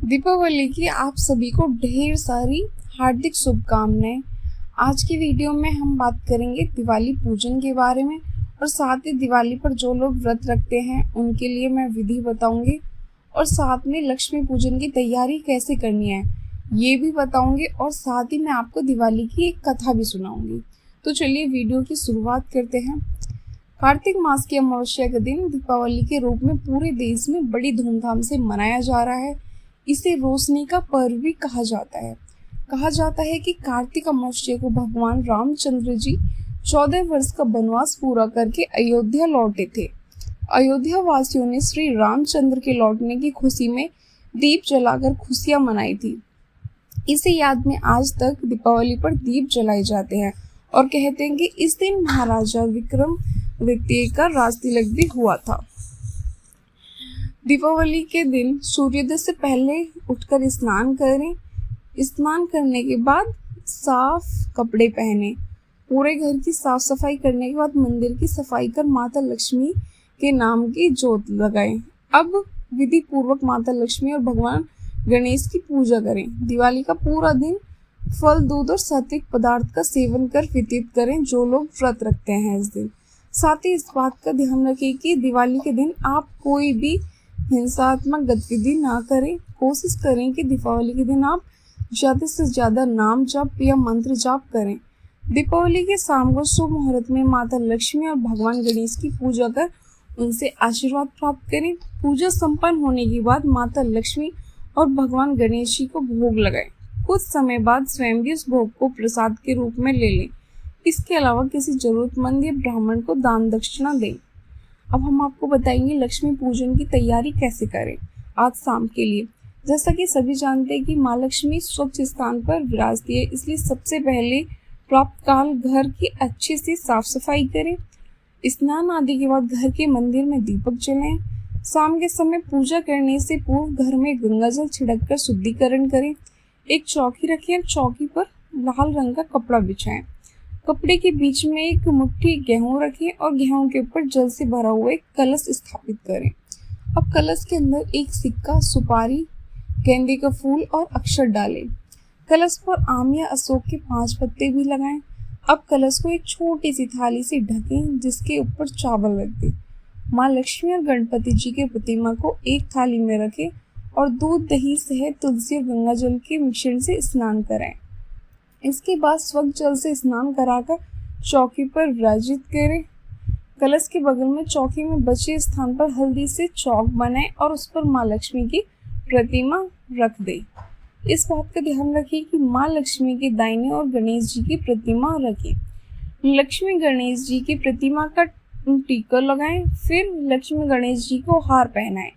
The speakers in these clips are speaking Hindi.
दीपावली की आप सभी को ढेर सारी हार्दिक शुभकामनाएं। आज की वीडियो में हम बात करेंगे दिवाली पूजन के बारे में और साथ ही दिवाली पर जो लोग व्रत रखते हैं उनके लिए मैं विधि बताऊंगी और साथ में लक्ष्मी पूजन की तैयारी कैसे करनी है ये भी बताऊंगी और साथ ही मैं आपको दिवाली की एक कथा भी सुनाऊंगी। तो चलिए वीडियो की शुरुआत करते हैं। कार्तिक मास की अमावस्या के दिन दीपावली के रूप में पूरे देश में बड़ी धूमधाम से मनाया जा रहा है। इसे रोशनी का पर्व भी कहा जाता है कि कार्तिक अमावस्या को भगवान रामचंद्र जी 14 वर्ष का वनवास पूरा करके अयोध्या लौटे थे। अयोध्या वासियों ने श्री रामचंद्र के लौटने की खुशी में दीप जलाकर खुशियां मनाई थी। इसे याद में आज तक दीपावली पर दीप जलाए जाते हैं और कहते हैं कि इस दिन महाराजा विक्रमादित्य का राजतिलक भी हुआ था। दीपावली के दिन सूर्योदय से पहले उठकर स्नान करें। स्नान करने के बाद साफ कपड़े पहने। पूरे घर की साफ सफाई करने के बाद मंदिर की सफाई कर माता लक्ष्मी के नाम की ज्योत लगाएं। अब विधि पूर्वक माता लक्ष्मी और भगवान गणेश की पूजा करें। दिवाली का पूरा दिन फल, दूध और सात्विक पदार्थ का सेवन कर व्यतीत करें जो लोग व्रत रखते हैं इस दिन। साथ ही इस बात का ध्यान रखें कि दिवाली के दिन आप कोई भी हिंसात्मक गतिविधि ना करें। कोशिश करें कि दीपावली के दिन आप ज़्यादा से ज़्यादा नाम जप या मंत्र जाप करें। दीपावली के शाम को शुभ मुहूर्त में माता लक्ष्मी और भगवान गणेश की पूजा कर उनसे आशीर्वाद प्राप्त करें। पूजा संपन्न होने के बाद माता लक्ष्मी और भगवान गणेश जी को भोग लगाएं। कुछ समय बाद स्वयं भी उस भोग को प्रसाद के रूप में ले लें। इसके अलावा किसी जरूरतमंद या ब्राह्मण को दान दक्षिणा दें। अब हम आपको बताएंगे लक्ष्मी पूजन की तैयारी कैसे करें आज शाम के लिए। जैसा कि सभी जानते हैं कि माँ लक्ष्मी स्वच्छ स्थान पर विराजती है, इसलिए सबसे पहले प्राप्त काल घर की अच्छे से साफ सफाई करें। स्नान आदि के बाद घर के मंदिर में दीपक जलाएं। शाम के समय पूजा करने से पूर्व घर में गंगा जल छिड़क कर शुद्धिकरण करें। एक चौकी रखें और चौकी पर लाल रंग का कपड़ा बिछाएं। कपड़े के बीच में एक मुट्ठी गेहूं रखें और गेहूं के ऊपर जल से भरा हुआ एक कलश स्थापित करें। अब कलश के अंदर एक सिक्का, सुपारी, गेंदे का फूल और अक्षर डालें। कलश पर आम या अशोक के 5 पत्ते भी लगाएं। अब कलश को एक छोटी सी थाली से ढकें जिसके ऊपर चावल रख दें। माँ लक्ष्मी और गणपति जी के प्रतिमा को एक थाली में रखें और दूध, दही, शहद, तुलसी और गंगा जल के मिश्रण से स्नान कराएं। इसके बाद स्वच्छ जल से स्नान कराकर चौकी पर विराजित करें। कलश के बगल में चौकी में बचे स्थान पर हल्दी से चौक बनाएं और उस पर माँ लक्ष्मी की प्रतिमा रख दें। इस बात का ध्यान रखें कि माँ लक्ष्मी के दाहिने और गणेश जी की प्रतिमा रखें। लक्ष्मी गणेश जी की प्रतिमा का टीका लगाएं। फिर लक्ष्मी गणेश जी को हार पहनाएं,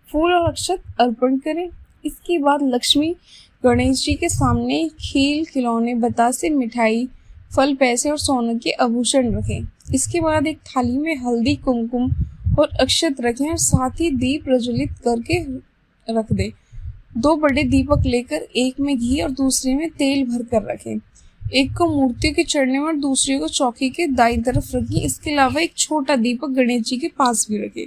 फूल और अक्षत अर्पण करें। इसके बाद लक्ष्मी गणेश जी के सामने खील, खिलौने, बतासे, मिठाई, फल, पैसे और सोने के आभूषण रखें। इसके बाद एक थाली में हल्दी, कुमकुम और अक्षत रखें और साथ ही दीप प्रज्वलित करके रख दें। 2 बड़े दीपक लेकर एक में घी और दूसरे में तेल भर कर रखें। एक को मूर्ति के चढ़ने में और दूसरे को चौकी के दाईं तरफ रखें। इसके अलावा एक छोटा दीपक गणेश जी के पास भी रखें।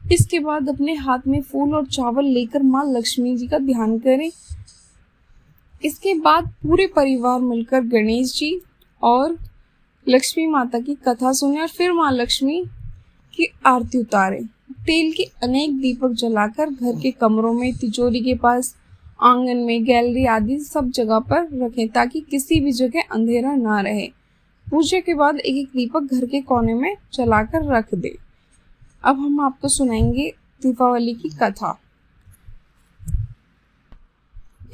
इसके बाद अपने हाथ में फूल और चावल लेकर माँ लक्ष्मी जी का ध्यान करें। इसके बाद पूरे परिवार मिलकर गणेश जी और लक्ष्मी माता की कथा सुने और फिर माँ लक्ष्मी की आरती उतारें। तेल के अनेक दीपक जलाकर घर के कमरों में, तिजोरी के पास, आंगन में, गैलरी आदि सब जगह पर रखें ताकि किसी भी जगह अंधेरा ना रहे। पूजा के बाद एक एक दीपक घर के कोने में जलाकर रख दें। अब हम आपको सुनाएंगे दीपावली की कथा।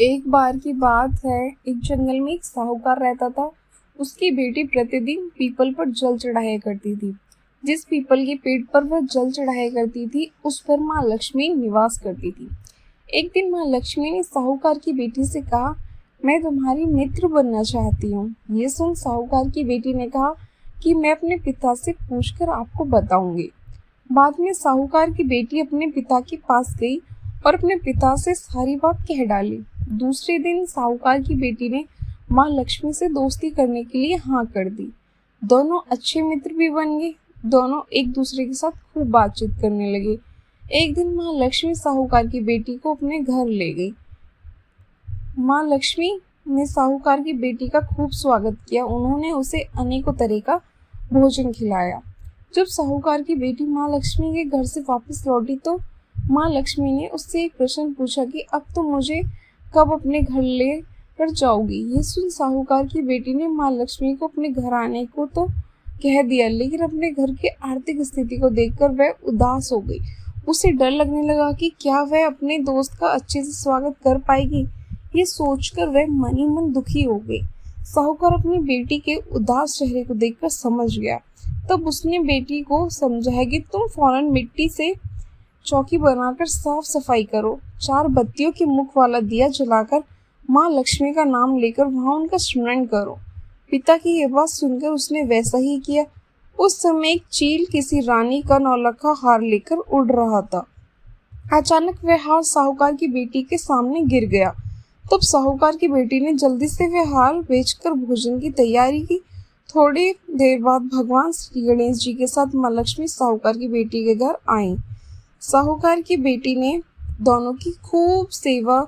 एक बार की बात है, एक जंगल में एक साहूकार रहता था। उसकी बेटी प्रतिदिन पीपल पर जल चढ़ाया करती थी। जिस पीपल के पेड़ पर वह जल चढ़ाया करती थी उस पर माँ लक्ष्मी निवास करती थी। एक दिन माँ लक्ष्मी ने साहूकार की बेटी से कहा, मैं तुम्हारी मित्र बनना चाहती हूँ। ये सुन साहूकार की बेटी ने कहा कि मैं अपने पिता से पूछकर आपको बताऊंगी। बाद में साहूकार की बेटी अपने पिता के पास गई और अपने पिता से सारी बात कह डाली। दूसरे दिन साहूकार की बेटी ने माँ लक्ष्मी से दोस्ती करने के लिए हाँ कर दी। दोनों अच्छे मित्र भी बन गए। दोनों एक दूसरे के साथ खूब बातचीत करने लगे। एक दिन माँ लक्ष्मी साहूकार की बेटी को अपने घर ले गई। माँ लक्ष्मी ने साहूकार की बेटी का खूब स्वागत किया। उन्होंने उसे अनेकों तरह का भोजन खिलाया। जब साहूकार की बेटी माँ लक्ष्मी के घर से वापस लौटी तो माँ लक्ष्मी ने उससे एक प्रश्न पूछा कि अब तो मुझे कब अपने घर ले कर जाओगी। ये सुन साहूकार की बेटी ने माँ लक्ष्मी को अपने घर आने को तो कह दिया, लेकिन अपने घर की आर्थिक स्थिति को देखकर वह उदास हो गई। उसे डर लगने लगा कि क्या वह अपने दोस्त का अच्छे से स्वागत कर पाएगी। ये सोचकर वह मन ही मन दुखी हो गई। साहूकार अपनी बेटी के उदास चेहरे को देखकर समझ गया। तब उसने बेटी को समझाया कि तुम फौरन मिट्टी से चौकी बनाकर साफ सफाई करो, 4 बत्तियों के मुख वाला दिया जलाकर माँ लक्ष्मी का नाम लेकर वहां उनका स्मरण करो। पिता की यह बात सुनकर उसने वैसा ही किया। उस समय एक चील किसी रानी का नौलखा हार लेकर उड़ रहा था। अचानक वह हार साहूकार की बेटी के सामने गिर गया। तब साहूकार की बेटी ने जल्दी से वह हार बेचकर भोजन की तैयारी की। थोड़ी देर बाद भगवान श्री गणेश जी के साथ माँ लक्ष्मी साहूकार की बेटी के घर आई। साहूकार की बेटी ने दोनों की खूब सेवा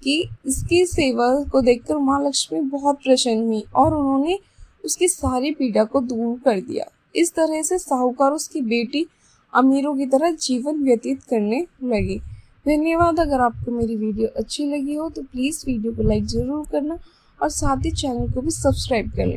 की। इसकी सेवा को देखकर माँ लक्ष्मी बहुत प्रसन्न हुई और उन्होंने उसकी सारी पीड़ा को दूर कर दिया। इस तरह से साहूकार उसकी बेटी अमीरों की तरह जीवन व्यतीत करने लगे। धन्यवाद। अगर आपको मेरी वीडियो अच्छी लगी हो तो प्लीज़ वीडियो को लाइक ज़रूर करना और साथ ही चैनल को भी सब्सक्राइब कर लें।